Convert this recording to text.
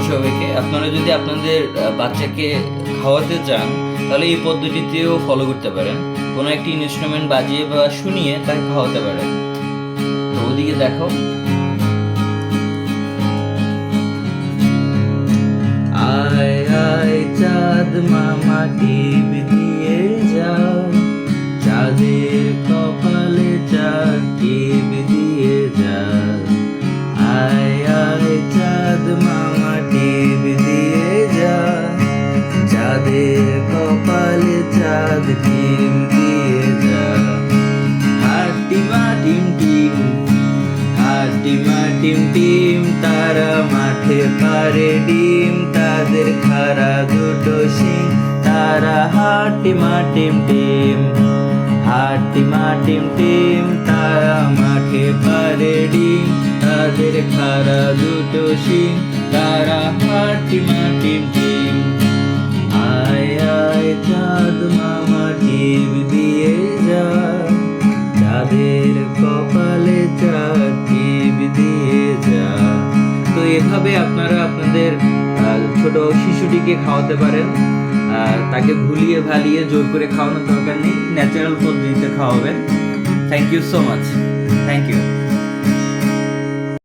সবাইকে। আপনারা যদি আপনাদের বাচ্চাকে খাওয়াতে চান তাহলে এই পদ্ধতিতেও ফলো করতে পারেন। কোনো একটি ইনস্ট্রুমেন্ট বাজিয়ে বা শুনিয়ে তাকে খাওয়াতে পারেন। তো ওদিকে দেখো। আয় আয় চাঁদ মামা টিপ দিয়ে যা, চাঁদের কপালে চাঁদ টিপ দিয়ে যা। আয় আয় চাঁদ মামা টিপ দিয়ে যা, চাঁদের কপালে চাঁদ টিপ দিয়ে যা। হাটিমা টিম টিম, হাটিমা টিম টিম, তারা মাঠে পারে ডিম, তাদের খাড়া দুটো শিং। তারা হাটিমা টিম টিম, হাটিমা টিম টিম, তারা মাঠে পারে ডিম, তাদের খাড়া দুটো শিং। তারা হাটিমা টিম টিম। আয় আয় চাঁদ মামা টিপ দিয়ে যা, চাঁদের কপালে চাঁদ টিপ দিয়ে যা। তো এভাবে আপনারা আপনাদের ছোট শিশুটিকে খাওয়াতে পারেন। তাকে ভুলিয়ে ভালিয়ে জোর করে খাওয়ানোর দরকার নেই, ন্যাচারাল পদ্ধতিতে খাওয়াবেন। Thank you so much. Thank you.